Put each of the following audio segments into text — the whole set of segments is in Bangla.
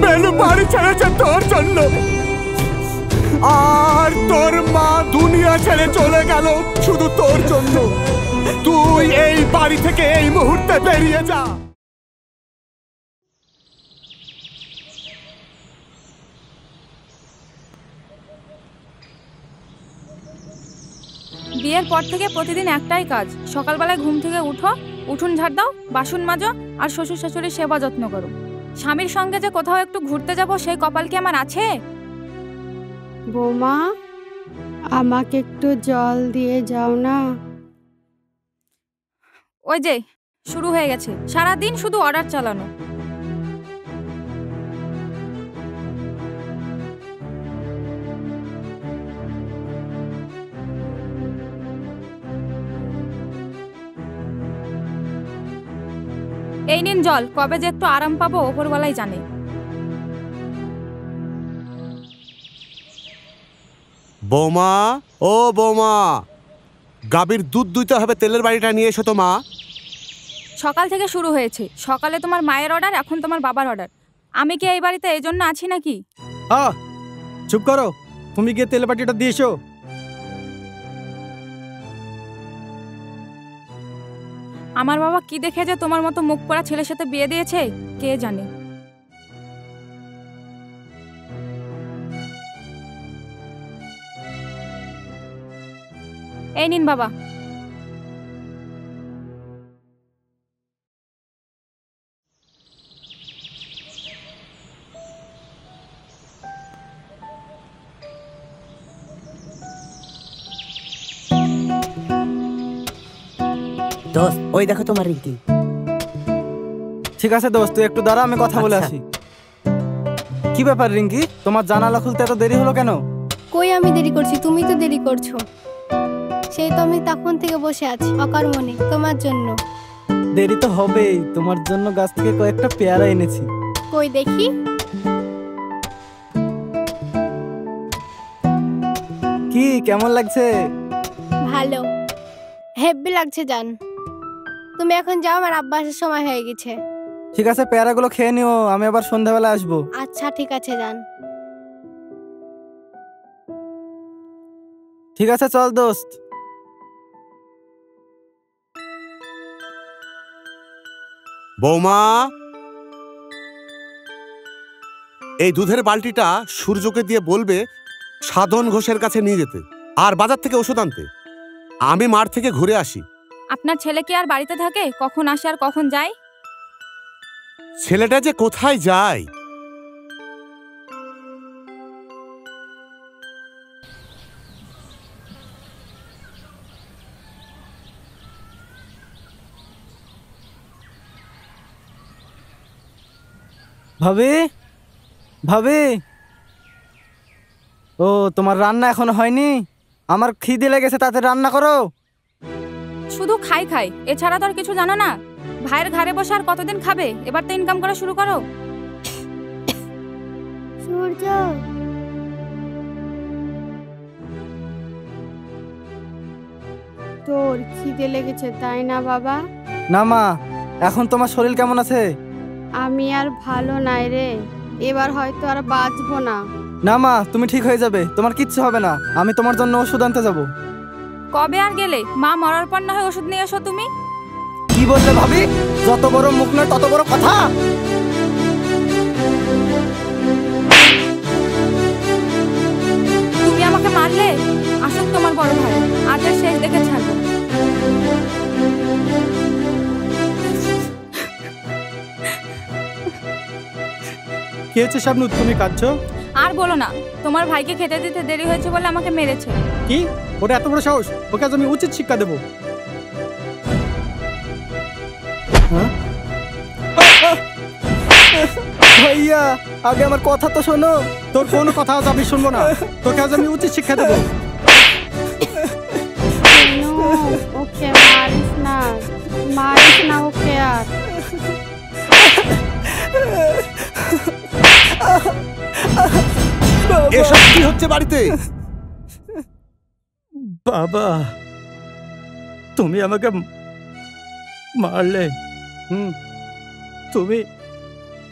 বেলু বাড়ি ছেড়েছে তোর জন্য, আর তোর মা দুনিয়া ছেড়ে চলে গেল শুধু তোর জন্য। তুই এই বাড়ি থেকে এই মুহূর্তে বেরিয়ে যা। বিয়ের পর থেকে প্রতিদিন একটাই কাজ, সকালবেলায় ঘুম থেকে উঠো, উঠোন ঝাড় দাও, বাসন মাজো আর শ্বশুর শাশুড়ির সেবা যত্ন করো। স্বামীর সঙ্গে যে কোথাও একটু ঘুরতে যাব সেই কপাল কি আমার আছে? বৌমা, আমাকে একটু জল দিয়ে যাও না। ওই যে শুরু হয়ে গেছে, সারাদিন শুধু অর্ডার চালানো। এই নিন জল, কবে যে একটু আরাম পাবো ওপরওয়ালাই জানে। বৌমা, ও বৌমা, গাভীর দুধ দুইতে হবে, তেলের বাড়িটা নিয়ে এসো তো মা। সকাল থেকে শুরু হয়েছে, সকালে তোমার মায়ের অর্ডার, এখন তোমার বাবার অর্ডার। আমি কি এই বাড়িতে এই জন্য আছি নাকি? চুপ করো, তুমি গিয়ে তেলের বাটিটা দিয়ে এসো। আমার বাবা কি দেখে যে তোমার মতো মুখ পোড়া ছেলের সাথে বিয়ে দিয়েছে কে জানে। এই নিন বাবা। দোস্ত, ওই দেখো তোমার রিঙ্কি। ঠিক আছে দোস্ত, তুই একটু দাঁড়া, আমি কথা বলে আসি। কি ব্যাপার রিঙ্কি, তোমার জানালা খুলতে এত দেরি হলো কেন? কই আমি দেরি করছি, তুমি তো দেরি করছো। সেই তো আমি তখন থেকে বসে আছি অকর্মণে তোমার জন্য। দেরি তো হবেই, তোমার জন্য গাছ থেকে কয়েকটা পেয়ারা এনেছি। কই দেখি। কি কেমন লাগছে? ভালো, হেব্বি লাগছে জান। তুমি এখন যাও, আমার আব্বা আসার সময় হয়ে গেছে। ঠিক আছে, পেয়ারাগুলো খেয়ে নিও, আমি আবার সন্ধ্যাবেলা আসবো। আচ্ছা ঠিক আছে জান। ঠিক আছে চল দোস্ত। বৌমা, এই দুধের বালতিটা সূর্যকে দিয়ে বলবে সাধন ঘোষের কাছে নিয়ে যেতে, আর বাজার থেকে ওষুধ আনতে। আমি মাঠ থেকে ঘুরে আসি। আপনার ছেলে কি আর বাড়িতে থাকে? কখন আসে আর কখন যায়? ছেলেটা যে কোথায় যায়। ভাবি, ভাবি, ও তোমার রান্না এখনো হয়নি? আমার খিদে লেগেছে, তাতে রান্না করো। শুধু খাই খাই, এছাড়া তো আর কিছু জানো না? ভাইয়ের ঘরে বসে আর কতদিন খাবে? এবার তো ইনকাম করা শুরু করো। সূর্য, তোর খিদে লেগেছে তাই না বাবা? না মা, এখন তোমার শরীর কেমন আছে? আমি আর ভালো নাই রে, এবার হয়তো আর বাঁচবো না। না মা, তুমি ঠিক হয়ে যাবে, তোমার কিচ্ছু হবে না। আমি তোমার জন্য ওষুধ আনতে যাব। কবে আর গেলে? মা মরার পর না হয় ওষুধ নিয়ে এসো তুমি। কি বললে ভাবি? যত বড় মুখ নয় তত বড় কথা। তুমি আমাকে মারলে, আসুক তোমার বড় ভাই, আজের শেষ দেখে ছাড়বো। কি হয়েছে শাবনূর, তুমি কাঁদছো? আর বলো না, তোমার ভাইকে খেতে দিতে দেরি হয়েছে বলে আমাকে মেরেছে। কি? ওটা এত বড় সাহস? ওকে আজ আমি উচিত শিক্ষা দেবো। ভাইয়া, আগে আমার কথা তো শোনো। তোর কোনো কথা আজ আমি শুনবো না, তোকে আজ আমি উচিত শিক্ষা দেবো। ওকে মারিস না, মারিস না ওকে আর। এসব কি হচ্ছে বাড়িতে? বাবা, তুমি আমাকে মারলে। তুমি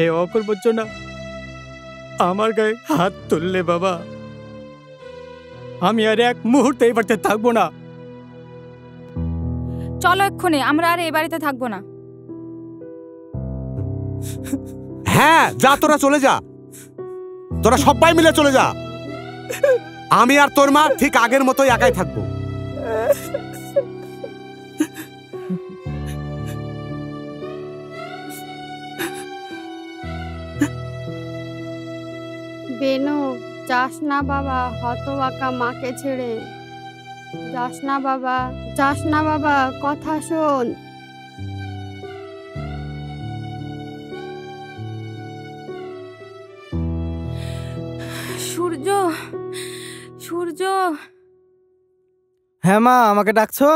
এই অকর্মর জন্য আমার গায়ে হাত তুললে বাবা, আমি আর এক মুহূর্তে এই বাড়িতে থাকবো না। চলো এক্ষুনি, আমরা আর এই বাড়িতে থাকবো না। হ্যাঁ যা, তোরা চলে যা, তোরা সবাই মিলে চলে যা। আমি আর তোর মা ঠিক আগের মতোই একাই থাকবো। বেনু, যাস না বাবা, হতবাকা মাকে ছেড়ে যাস না বাবা, যাস না বাবা, কথা শোন। সূর্য, সূর্য। হ্যাঁ মা, আমাকে ডাকছো?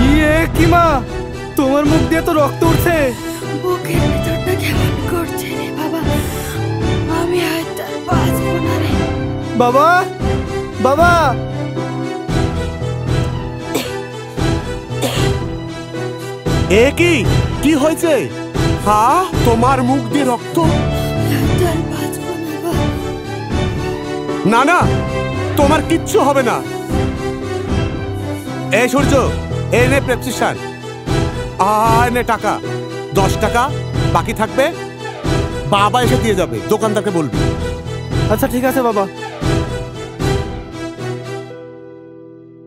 ইয়ে কি মা, তোমার মুখ দিয়ে তো রক্ত উঠছে। বুকের ভিতরটা কেমন করছে রে বাবা, আমি হয়তো বাঁচবো না রে বাবা। বাবা, এ কি কি হয়েছে? হ্যাঁ, তোমার মুখ দিয়ে রক্ত? হয়তো আর বাঁচবো না বাবা। না না, তোমার কিচ্ছু হবে না। এই সূর্য, এনে প্রেসক্রিপশন, এনে টাকা, 10 টাকা বাকি থাকবে, বাবা এসে দিয়ে যাবে, দোকানদারকে বলবি। আচ্ছা ঠিক আছে বাবা।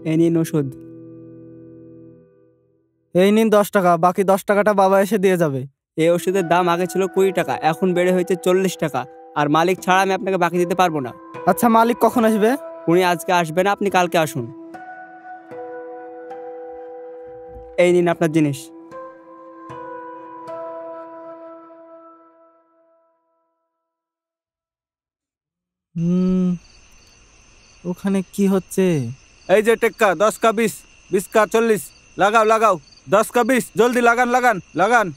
এই নিন ওষুধ। এই নিন 10 টাকা, বাকি 10 টাকাটা বাবা এসে দিয়ে যাবে। এই ওষুধের দাম আগে ছিল 20 টাকা, এখন বেড়ে হয়েছে 40 টাকা, আর মালিক ছাড়া আমি আপনাকে বাকি দিতে পারবো না। আচ্ছা, মালিক কখন আসবে? উনি আজকে আসবে না, আপনি কালকে আসুন। এই নিন আপনার জিনিস। ওখানে কি হচ্ছে? এই যে টেক্কা, 10 का 20, 20 का 40, লাগাও লাগাও, 10 का 20, জলদি লাগান লাগান লাগান,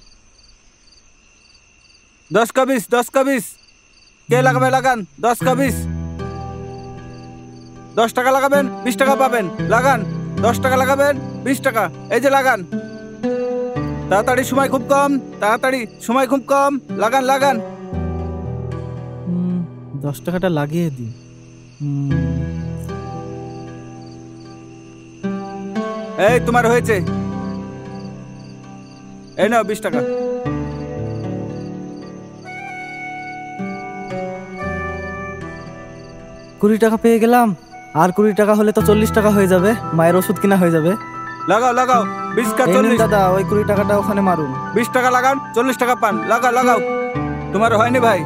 10 का 20, 10 का 20, কে লাগাবে লাগান, 10 का 20, 10 টাকা লাগাবেন 20 টাকা পাবেন, লাগান, 10 টাকা লাগাবেন 20 টাকা, এই যে লাগান, তাড়াতাড়ি, সময় খুব কম, তাড়াতাড়ি, সময় খুব কম, লাগান লাগান। 10 টাকাটা লাগিয়ে দিই। এই তোমার হয়েছে, এই নাও 20 টাকা। 20 টাকা পেয়ে গেলাম, আর 20 টাকা হলে তো 40 টাকা হয়ে যাবে, মায়ের ওষুধ কিনা হয়ে যাবে। লাগাও লাগাও, 20 का এই নিন 40, দাদা, ওই 20 টাকাটা ওখানে মারুন। 20 টাকা লাগান, 40 টাকা পান, লাগাও লাগাও। তোমার হয়নি ভাই?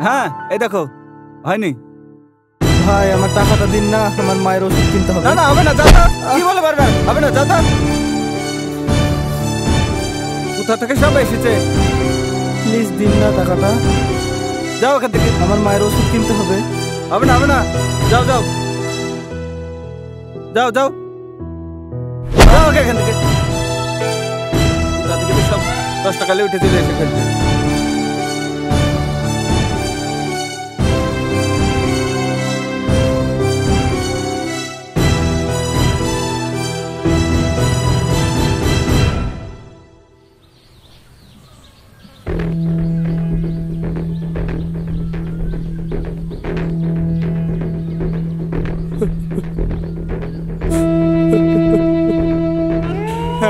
হ্যাঁ, এই দেখো হয়নি। ভাই আমার টাকাটা দিন না, আমার মায়ের ওষুধ কিনতে হবে। না না, হবে না, যাতা, কি বলে বারবার, হবে না, যাতা। কোথা থেকে সব এসেছে? প্লিজ দিন না টাকাটা, যাও এখান থেকে, আমার মায়ের ওষুধ কিনতে হবে। হবে না, হবে না, যাও যাও যাও যাও যাও এখান থেকে। কোথা থেকে তো সব 10 টাকা নিয়ে উঠে চলে এসে ফেলছে।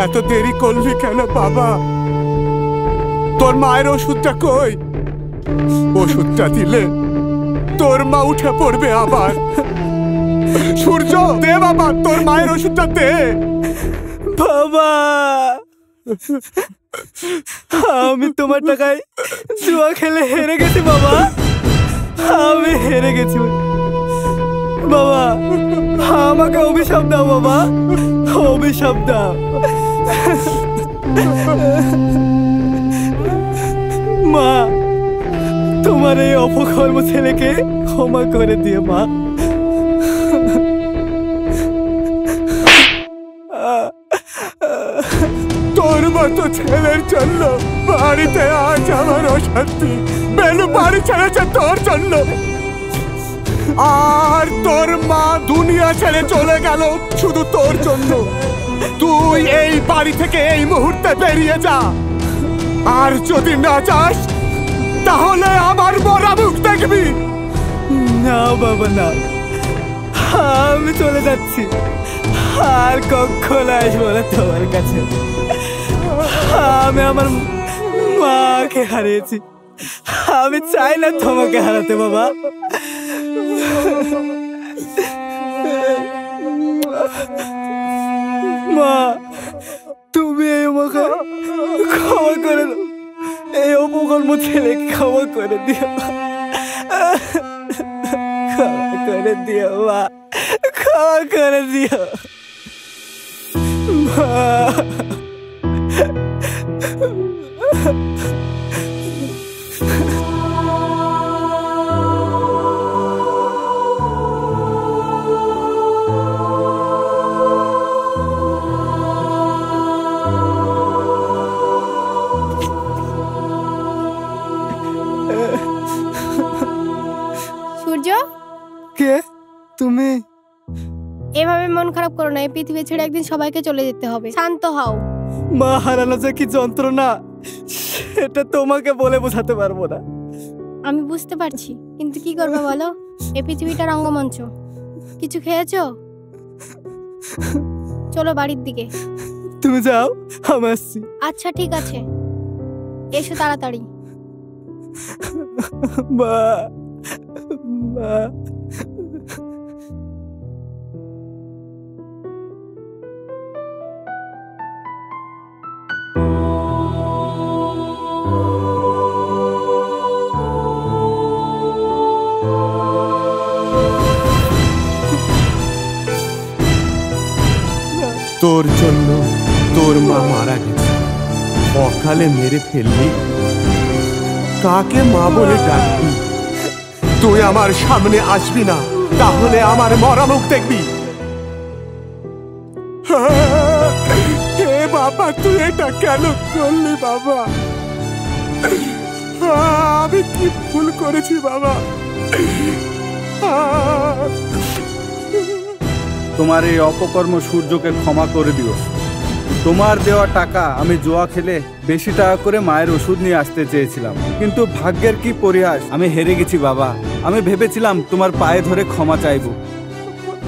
এত দেরি করলি কেন বাবা? তোর মায়ের ওষুধটা কই? ওষুধটা দিলে তোর মা উঠে পড়বে আবার। সূর্য, দে বাবা, তোর মায়ের ওষুধটা দে। বাবা, আমি তোমার টাকায় জুয়া খেলে হেরে গেছি বাবা, আমি হেরে গেছি বাবা, আমাকে অভিশাপ দাও বাবা, অভিশাপ দাও। মা, তোমার এই অপকর্ম ছেলেকে ক্ষমা করে দিও মা। তোর মতো ছেলের জন্য বাড়িতে আজ আমার অশান্তি। বেলু বাড়ি ছেড়েছে তোর জন্য, আর তোর মা দুনিয়া ছেড়ে চলে গেল শুধু তোর জন্য। তুই এই বাড়ি থেকে এই মুহূর্তে বেরিয়ে যা, আর যদি না যাস তাহলে আমার মরা মুখ নাও বাবা নাও, আমি চলে যাচ্ছি, আর কখনো আসবো না তোমার কাছে। আমি আমার মাকে হারিয়েছি, আমি চাই না তোমাকে হারাতে বাবা। মা, তুমি এই আমাকে ক্ষমা করে দাও, এই অপকর্ম ছেলে ক্ষমা করে দিও, ক্ষমা করে দিও মা, ক্ষমা করে দিও মা। সূর্য, কে তুমি? এভাবে মন খারাপ করো না, এই পৃথিবী ছেড়ে একদিন সবাইকে চলে যেতে হবে, শান্ত হও। মা হারানো যে কি যন্ত্রণা সেটা তোমাকে বলে বোঝাতে পারবো না। আমি বুঝতে পারছি, কিন্তু কি করবে বলো, এই পৃথিবীটা রঙ্গমঞ্চ। কিছু খেয়েছো? চলো বাড়ির দিকে। তুমি যাও, আমি আসছি। আচ্ছা ঠিক আছে, এসো তাড়াতাড়ি। মা, মা। তোর জন্য তোর মা মারা গেছে, অকালে মেরে ফেললি, কাকে মা বলে ডাকবি? তুই আমার সামনে আসবি না, তাহলে আমার মরা মুখ দেখবি। হে বাবা, তুই এটা কেন করলি বাবা? আমি কি ভুল করেছি বাবা? তোমার এই অপকর্ম সূর্যকে ক্ষমা করে দিও। তোমার দেওয়া টাকা আমি জুয়া খেলে বেশি টাকা করে মায়ের ওষুধ নিয়ে আসতে চেয়েছিলাম, কিন্তু ভাগ্যের কি পরিহাস, আমি হেরে গেছি বাবা। আমি ভেবেছিলাম তোমার পায়ে ধরে ক্ষমা চাইব,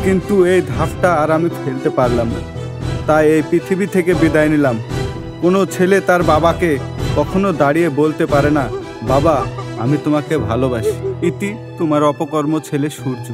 কিন্তু এই ধাপটা আর আমি ফেলতে পারলাম না, তাই এই পৃথিবী থেকে বিদায় নিলাম। কোনো ছেলে তার বাবাকে কখনো দাঁড়িয়ে বলতে পারে না, বাবা আমি তোমাকে ভালোবাসি। ইতি তোমার অপকর্ম ছেলে সূর্য।